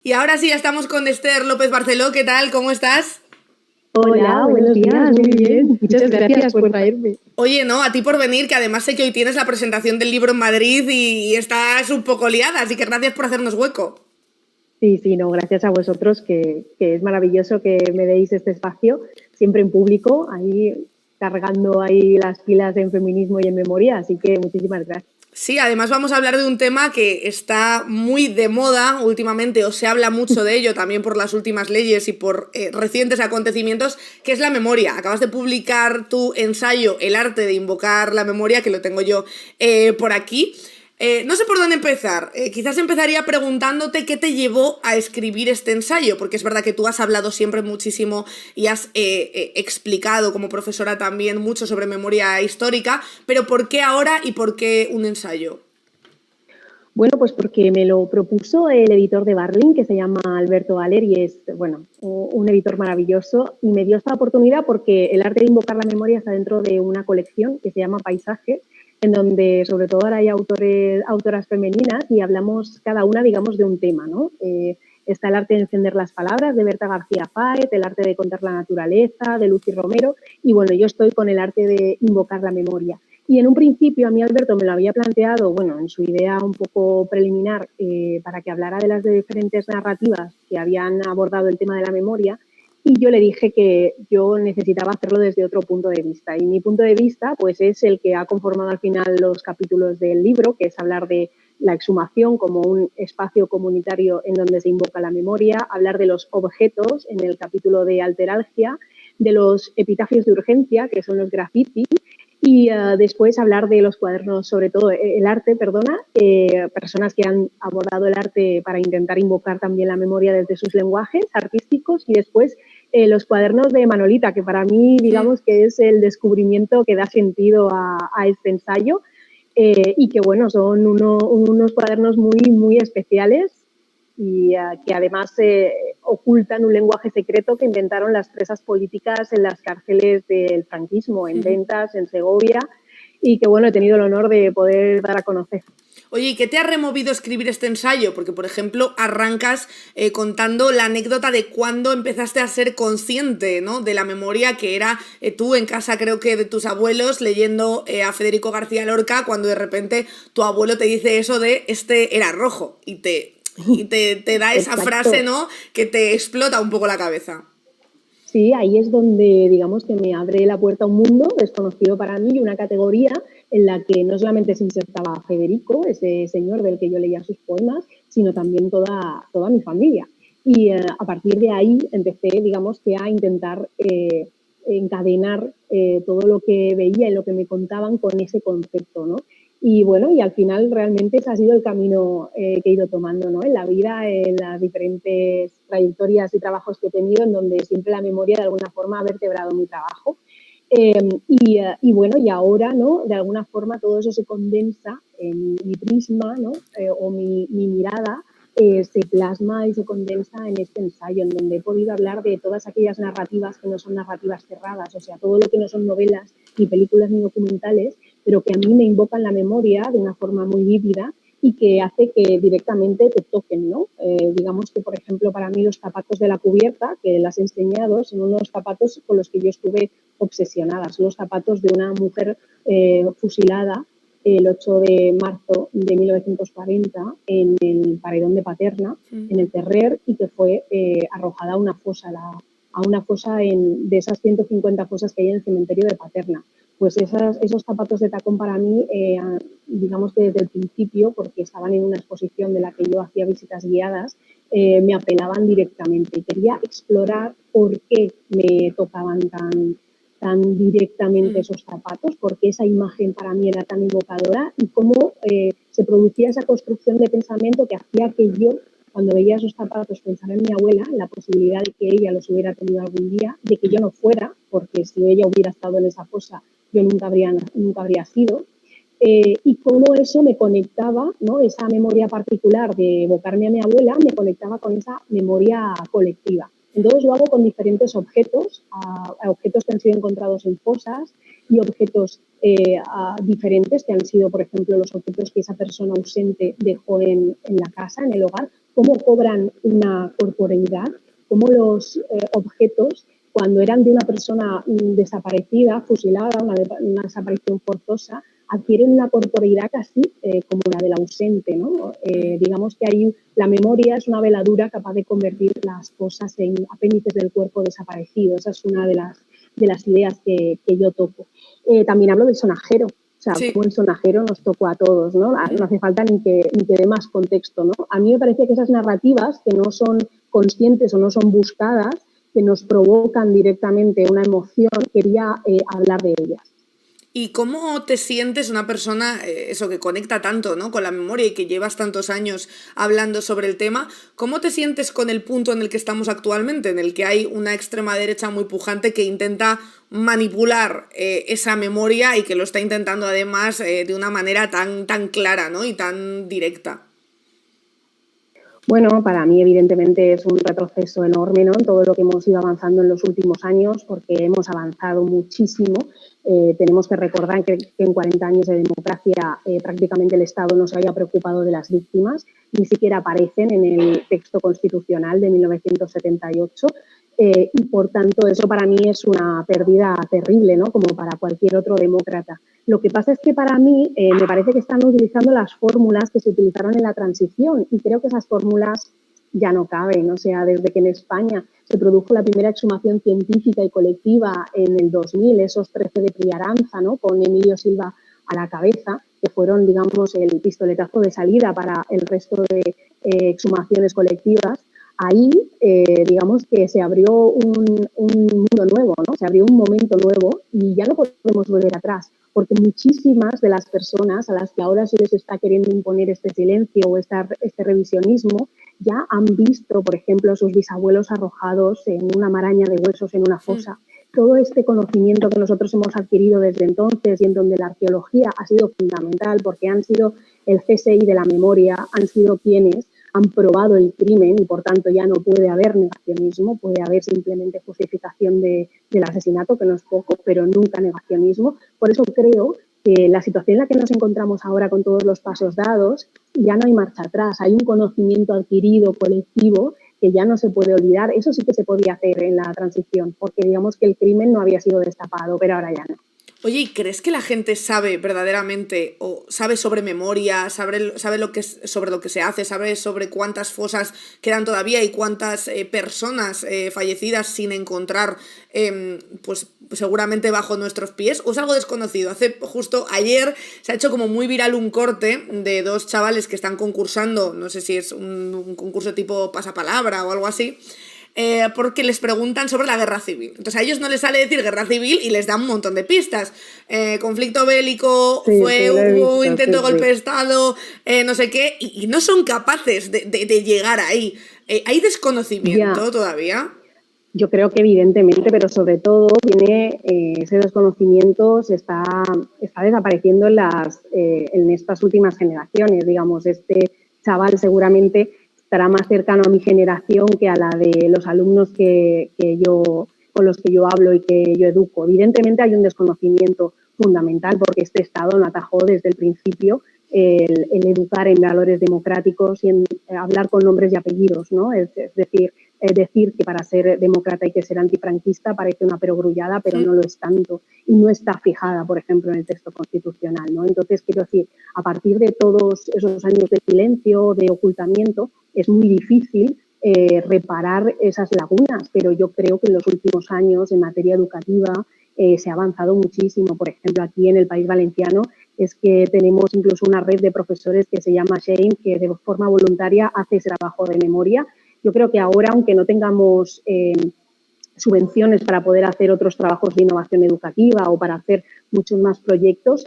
Y ahora sí, ya estamos con Esther López Barceló. ¿Qué tal? ¿Cómo estás? Hola, buenos días, muy bien. Muchas gracias por traerme. Oye, no, a ti por venir, que además sé que hoy tienes la presentación del libro en Madrid y estás un poco liada, así que gracias por hacernos hueco. Sí, no, gracias a vosotros, que es maravilloso que me deis este espacio, siempre en público, ahí cargando ahí las pilas en feminismo y en memoria, así que muchísimas gracias. Sí, además vamos a hablar de un tema que está muy de moda últimamente, o se habla mucho de ello también por las últimas leyes y por recientes acontecimientos, que es la memoria. Acabas de publicar tu ensayo, El arte de invocar la memoria, que lo tengo yo por aquí. No sé por dónde empezar. Quizás empezaría preguntándote qué te llevó a escribir este ensayo, porque es verdad que tú has hablado siempre muchísimo y has explicado como profesora también mucho sobre memoria histórica, pero ¿por qué ahora y por qué un ensayo? Bueno, pues porque me lo propuso el editor de Barling, que se llama Alberto Valer, y es, bueno, un editor maravilloso, y me dio esta oportunidad porque el arte de invocar la memoria está dentro de una colección que se llama Paisajes, en donde sobre todo ahora hay autoras femeninas y hablamos cada una, digamos, de un tema, ¿no? Está el arte de encender las palabras de Berta García Páez, el arte de contar la naturaleza de Lucy Romero, y bueno, yo estoy con el arte de invocar la memoria. Y en un principio a mí Alberto me lo había planteado, bueno, en su idea un poco preliminar, para que hablara de las diferentes narrativas que habían abordado el tema de la memoria, y yo le dije que yo necesitaba hacerlo desde otro punto de vista. Y mi punto de vista pues es el que ha conformado al final los capítulos del libro, que es hablar de la exhumación como un espacio comunitario en donde se invoca la memoria, hablar de los objetos en el capítulo de alteralgia, de los epitafios de urgencia, que son los graffiti, y después hablar de los cuadernos, sobre todo el arte, perdona, personas que han abordado el arte para intentar invocar también la memoria desde sus lenguajes artísticos, y después los cuadernos de Manolita, que para mí digamos que es el descubrimiento que da sentido a este ensayo, y que bueno, son unos cuadernos muy especiales y que además ocultan un lenguaje secreto que inventaron las presas políticas en las cárceles del franquismo, en Ventas, en Segovia, y que bueno, he tenido el honor de poder dar a conocer. Oye, ¿y qué te ha removido escribir este ensayo? Porque, por ejemplo, arrancas contando la anécdota de cuando empezaste a ser consciente, ¿no?, de la memoria, que era tú en casa, creo que de tus abuelos, leyendo a Federico García Lorca, cuando de repente tu abuelo te dice eso de este era rojo y te da esa frase, ¿no?, que te explota un poco la cabeza. Sí, ahí es donde, digamos, que me abre la puerta a un mundo desconocido para mí y una categoría en la que no solamente se insertaba Federico, ese señor del que yo leía sus poemas, sino también toda mi familia. Y a partir de ahí empecé, digamos, que a intentar encadenar todo lo que veía y lo que me contaban con ese concepto, ¿no? Y bueno, y al final realmente ese ha sido el camino que he ido tomando, ¿no?, en la vida, en las diferentes trayectorias y trabajos que he tenido, en donde siempre la memoria de alguna forma ha vertebrado mi trabajo. Y bueno, y ahora, ¿no?, de alguna forma todo eso se condensa en mi prisma, ¿no?, o mi mirada se plasma y se condensa en este ensayo, en donde he podido hablar de todas aquellas narrativas que no son narrativas cerradas, o sea, todo lo que no son novelas, ni películas, ni documentales, pero que a mí me invocan la memoria de una forma muy vívida y que hace que directamente te toquen, ¿no? Digamos que, por ejemplo, para mí los zapatos de la cubierta, que las he enseñado, son unos zapatos con los que yo estuve obsesionada. Son los zapatos de una mujer fusilada el 8 de marzo de 1940 en el paredón de Paterna, en el Terrer, y que fue arrojada a una fosa, de esas 150 fosas que hay en el cementerio de Paterna. Pues esos zapatos de tacón para mí, digamos que desde el principio, porque estaban en una exposición de la que yo hacía visitas guiadas, me apelaban directamente. Quería explorar por qué me tocaban tan directamente esos zapatos, porque esa imagen para mí era tan evocadora y cómo se producía esa construcción de pensamiento que hacía que yo, cuando veía esos zapatos, pensara en mi abuela, en la posibilidad de que ella los hubiera tenido algún día, de que yo no fuera, porque si ella hubiera estado en esa fosa, yo nunca habría sido. Y cómo eso me conectaba, ¿no?, esa memoria particular de evocarme a mi abuela, me conectaba con esa memoria colectiva. Entonces lo hago con diferentes objetos, objetos que han sido encontrados en fosas y objetos diferentes que han sido, por ejemplo, los objetos que esa persona ausente dejó en la casa, en el hogar, cómo cobran una corporeidad, cómo los objetos, cuando eran de una persona desaparecida, fusilada, una desaparición forzosa, adquieren una corporeidad casi como la del ausente, ¿no? Digamos que ahí la memoria es una veladura capaz de convertir las cosas en apéndices del cuerpo desaparecido. Esa es una de las ideas que yo toco. También hablo del sonajero. O sea, como el sonajero nos tocó a todos, ¿no? No hace falta ni que dé más contexto, ¿no? A mí me parece que esas narrativas que no son conscientes o no son buscadas, que nos provocan directamente una emoción, quería hablar de ellas. ¿Y cómo te sientes una persona, eso, que conecta tanto, ¿no?, con la memoria y que llevas tantos años hablando sobre el tema? ¿Cómo te sientes con el punto en el que estamos actualmente, en el que hay una extrema derecha muy pujante que intenta manipular esa memoria y que lo está intentando además de una manera tan clara, ¿no?, y tan directa? Bueno, para mí evidentemente es un retroceso enorme, ¿no?, en todo lo que hemos ido avanzando en los últimos años, porque hemos avanzado muchísimo. Tenemos que recordar que en 40 años de democracia prácticamente el Estado no se había preocupado de las víctimas, ni siquiera aparecen en el texto constitucional de 1978. Y por tanto eso para mí es una pérdida terrible, ¿no?, como para cualquier otro demócrata. Lo que pasa es que para mí me parece que están utilizando las fórmulas que se utilizaron en la transición y creo que esas fórmulas ya no caben. O sea, desde que en España se produjo la primera exhumación científica y colectiva en el 2000, esos 13 de Priaranza, ¿no?, con Emilio Silva a la cabeza, que fueron, digamos, el pistoletazo de salida para el resto de exhumaciones colectivas. Ahí, digamos que se abrió un mundo nuevo, ¿no? Se abrió un momento nuevo y ya no podemos volver atrás, porque muchísimas de las personas a las que ahora se les está queriendo imponer este silencio o este revisionismo ya han visto, por ejemplo, a sus bisabuelos arrojados en una maraña de huesos en una fosa. Todo este conocimiento que nosotros hemos adquirido desde entonces y en donde la arqueología ha sido fundamental porque han sido el CSI de la memoria, han sido quienes han probado el crimen y por tanto ya no puede haber negacionismo, puede haber simplemente justificación del asesinato, que no es poco, pero nunca negacionismo. Por eso creo que la situación en la que nos encontramos ahora con todos los pasos dados, ya no hay marcha atrás, hay un conocimiento adquirido colectivo que ya no se puede olvidar. Eso sí que se podía hacer en la transición, porque digamos que el crimen no había sido destapado, pero ahora ya no. Oye, ¿y crees que la gente sabe verdaderamente o sabe sobre memoria, sabe sobre lo que se hace, sabe sobre cuántas fosas quedan todavía y cuántas personas fallecidas sin encontrar, pues seguramente bajo nuestros pies? ¿O es algo desconocido? Justo ayer se ha hecho como muy viral un corte de dos chavales que están concursando, no sé si es un concurso tipo pasapalabra o algo así, porque les preguntan sobre la guerra civil. Entonces a ellos no les sale decir guerra civil y les dan un montón de pistas. Conflicto bélico, hubo intento de golpe de Estado, no sé qué, y no son capaces de llegar ahí. ¿Hay desconocimiento todavía? Yo creo que evidentemente, pero sobre todo viene ese desconocimiento se está desapareciendo en estas últimas generaciones. Digamos, este chaval seguramente estará más cercano a mi generación que a la de los alumnos con los que yo hablo y que yo educo. Evidentemente hay un desconocimiento fundamental porque este Estado no atajó desde el principio el educar en valores democráticos y en hablar con nombres y apellidos, ¿no? Es decir, que para ser demócrata hay que ser antifranquista parece una perogrullada, pero no lo es tanto y no está fijada, por ejemplo, en el texto constitucional, ¿no? Entonces, quiero decir, a partir de todos esos años de silencio, de ocultamiento, es muy difícil reparar esas lagunas, pero yo creo que en los últimos años, en materia educativa, se ha avanzado muchísimo. Por ejemplo, aquí en el País Valenciano es que tenemos incluso una red de profesores que se llama Shame, que de forma voluntaria hace ese trabajo de memoria. Yo creo que ahora, aunque no tengamos subvenciones para poder hacer otros trabajos de innovación educativa o para hacer muchos más proyectos,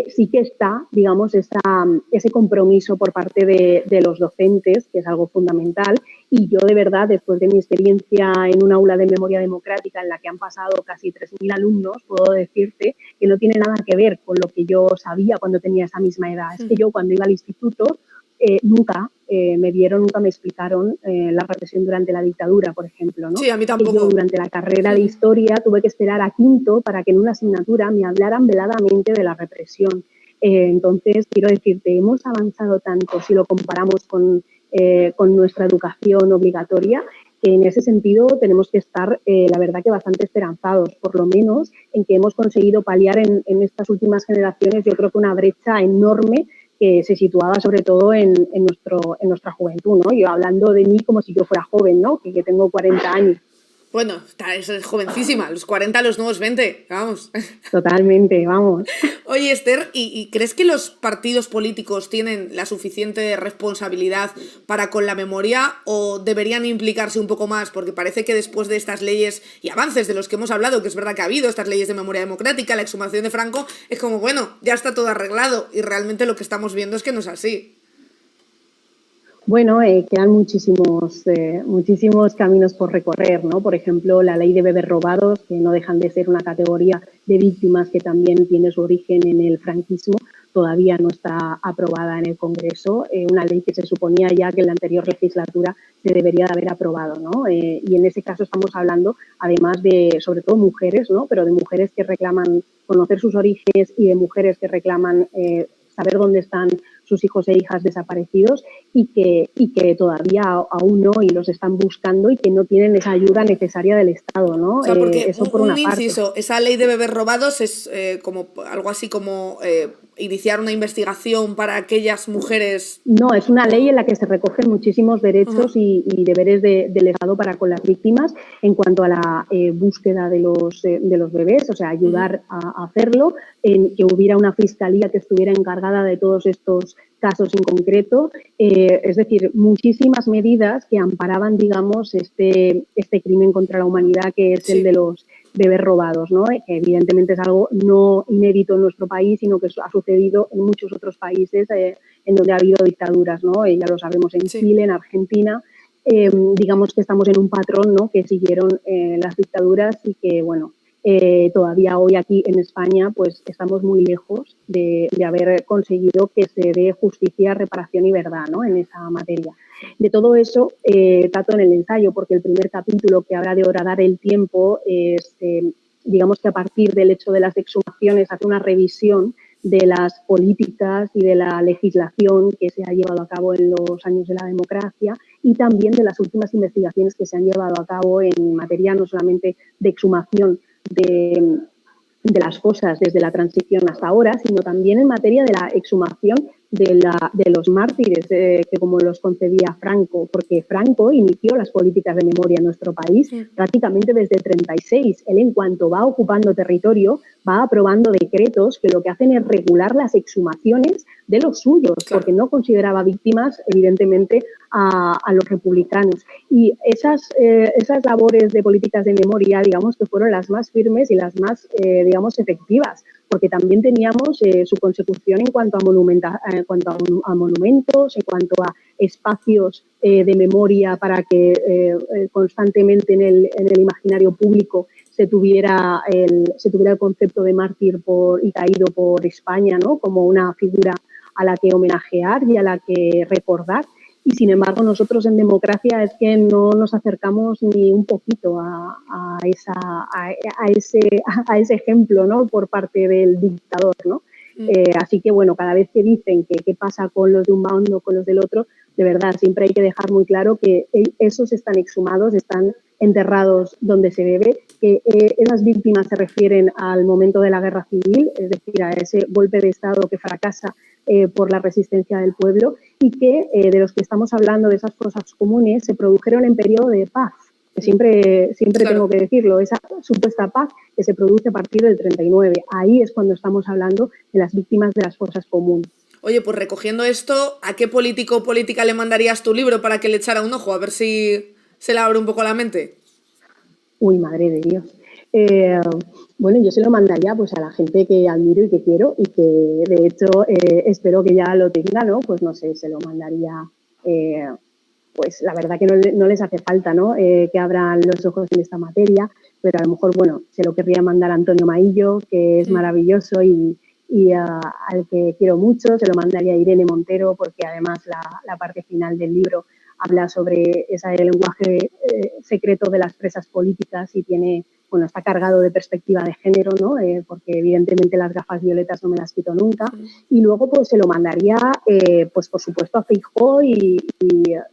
sí que está, digamos, ese compromiso por parte de los docentes, que es algo fundamental. Y yo, de verdad, después de mi experiencia en un aula de memoria democrática en la que han pasado casi 3.000 alumnos, puedo decirte que no tiene nada que ver con lo que yo sabía cuando tenía esa misma edad. Es que yo, cuando iba al instituto, nunca me vieron, nunca me explicaron la represión durante la dictadura, por ejemplo, ¿no? Sí, a mí Que tampoco. yo durante la carrera de historia tuve que esperar a quinto para que en una asignatura me hablaran veladamente de la represión. Entonces, quiero decirte, hemos avanzado tanto si lo comparamos con nuestra educación obligatoria, que en ese sentido tenemos que estar, la verdad, que bastante esperanzados, por lo menos en que hemos conseguido paliar en estas últimas generaciones, yo creo que una brecha enorme que se situaba sobre todo en nuestra juventud, ¿no? Yo hablando de mí como si yo fuera joven, ¿no? Que tengo 40 años. Bueno, es jovencísima, los 40, los nuevos 20, vamos. Totalmente, vamos. Oye, Esther, ¿y crees que los partidos políticos tienen la suficiente responsabilidad para con la memoria o deberían implicarse un poco más? Porque parece que después de estas leyes y avances de los que hemos hablado, que es verdad que ha habido, estas leyes de memoria democrática, la exhumación de Franco, es como, bueno, ya está todo arreglado y realmente lo que estamos viendo es que no es así. Bueno, quedan muchísimos caminos por recorrer, ¿no? Por ejemplo, la ley de bebés robados, que no dejan de ser una categoría de víctimas que también tiene su origen en el franquismo, todavía no está aprobada en el Congreso, una ley que se suponía ya que en la anterior legislatura se debería de haber aprobado, ¿no? Y en ese caso estamos hablando, además de, sobre todo, mujeres, ¿no? Pero de mujeres que reclaman conocer sus orígenes y de mujeres que reclaman saber dónde están sus hijos e hijas desaparecidos y que todavía aún no y los están buscando y que no tienen esa ayuda necesaria del Estado, ¿no? O sea, porque eso por una parte. inciso, esa ley de bebés robados es como algo así como iniciar una investigación para aquellas mujeres. No, es una ley en la que se recogen muchísimos derechos y deberes del Estado para con las víctimas en cuanto a la búsqueda de los bebés, o sea, ayudar a hacerlo, en que hubiera una fiscalía que estuviera encargada de todos estos casos en concreto, es decir, muchísimas medidas que amparaban, digamos, este crimen contra la humanidad que es el de los bebés robados, ¿no? Que evidentemente es algo no inédito en nuestro país, sino que ha sucedido en muchos otros países en donde ha habido dictaduras, ¿no? Ya lo sabemos en Chile, en Argentina. Digamos que estamos en un patrón, ¿no? Que siguieron las dictaduras y que, bueno, todavía hoy aquí en España pues estamos muy lejos de haber conseguido que se dé justicia, reparación y verdad, ¿no? En esa materia. De todo eso trato en el ensayo, porque el primer capítulo que habrá de horadar el tiempo es, digamos que a partir del hecho de las exhumaciones hace una revisión de las políticas y de la legislación que se ha llevado a cabo en los años de la democracia y también de las últimas investigaciones que se han llevado a cabo en materia no solamente de exhumación de las fosas desde la transición hasta ahora, sino también en materia de la exhumación de los mártires que como los concebía Franco, porque Franco inició las políticas de memoria en nuestro país prácticamente desde el 36. Él, en cuanto va ocupando territorio, va aprobando decretos que lo que hacen es regular las exhumaciones de los suyos, porque no consideraba víctimas, evidentemente, a los republicanos. Y esas labores de políticas de memoria, digamos, que fueron las más firmes y las más, digamos, efectivas, porque también teníamos su consecución en cuanto a monumentos, en cuanto a espacios de memoria para que constantemente en el imaginario público se tuviera el concepto de mártir y caído por España, ¿no? Como una figura a la que homenajear y a la que recordar. Y sin embargo, nosotros en democracia es que no nos acercamos ni un poquito a ese ejemplo, ¿no? Por parte del dictador, ¿no? Así que, bueno, cada vez que dicen que qué pasa con los de un bando o con los del otro, de verdad, siempre hay que dejar muy claro que esos están exhumados, están enterrados donde se debe, que esas víctimas se refieren al momento de la guerra civil, es decir, a ese golpe de Estado que fracasa por la resistencia del pueblo y que de los que estamos hablando, de esas cosas comunes, se produjeron en periodo de paz. Que siempre tengo que decirlo, esa supuesta paz que se produce a partir del 39. Ahí es cuando estamos hablando de las víctimas de las fosas comunes. Oye, pues recogiendo esto, ¿a qué político o política le mandarías tu libro para que le echara un ojo? A ver si se le abre un poco la mente. Uy, madre de Dios. Bueno, yo se lo mandaría pues a la gente que admiro y que quiero y que de hecho espero que ya lo tenga, ¿no? Pues no sé, se lo mandaría, pues la verdad que no les hace falta, ¿no? Que abran los ojos en esta materia, pero a lo mejor, bueno, se lo querría mandar a Antonio Maillo, que es maravilloso y y al que quiero mucho. Se lo mandaría a Irene Montero, porque además la parte final del libro habla sobre ese lenguaje secreto de las presas políticas y está cargado de perspectiva de género, ¿no? Porque evidentemente las gafas violetas no me las quito nunca. Y luego pues se lo mandaría, pues por supuesto, a Feijóo y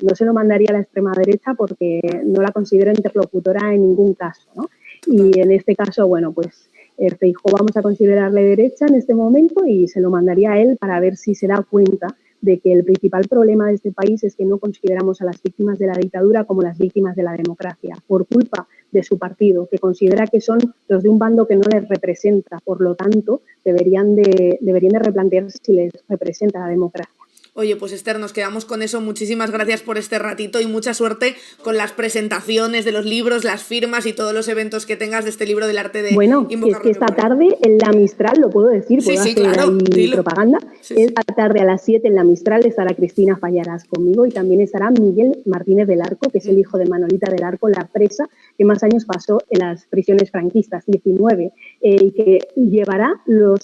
no se lo mandaría a la extrema derecha porque no la considero interlocutora en ningún caso, ¿no? Y en este caso, bueno, pues Feijóo vamos a considerarle derecha en este momento y se lo mandaría a él para ver si se da cuenta de que el principal problema de este país es que no consideramos a las víctimas de la dictadura como las víctimas de la democracia, por culpa de su partido, que considera que son los de un bando que no les representa. Por lo tanto, deberían de replantearse si les representa la democracia. Oye, pues Esther, nos quedamos con eso. Muchísimas gracias por este ratito y mucha suerte con las presentaciones de los libros, las firmas y todos los eventos que tengas de este libro del arte de Bueno, es que esta tarde en la Mistral, lo puedo decir, puedo hacer claro, ahí propaganda. Esta tarde a las 7 en la Mistral estará Cristina Fallarás conmigo y también estará Miguel Martínez del Arco, que es el hijo de Manolita del Arco, la presa que más años pasó en las prisiones franquistas, 19, y que llevará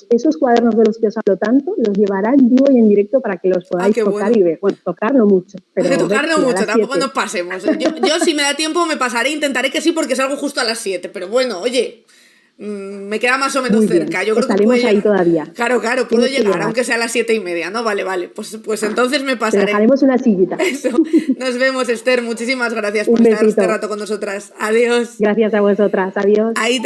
esos cuadernos de los que os hablo tanto, los llevará en vivo y en directo para que los podáis tocar y ver. Bueno, tocarlo mucho. Pero tocarlo mucho, tampoco nos pasemos. Yo si me da tiempo me pasaré, intentaré que sí porque salgo justo a las 7, pero bueno, oye, me queda más o menos muy cerca. Bien. Yo creo Estaremos que ahí todavía. Claro, puedo llegar, aunque sea a las 7:30, ¿no? Vale, pues entonces me pasaré. Te dejaremos una sillita. Eso. Nos vemos, Esther. Muchísimas gracias por estar este rato con nosotras. Adiós. Gracias a vosotras. Adiós. Ahí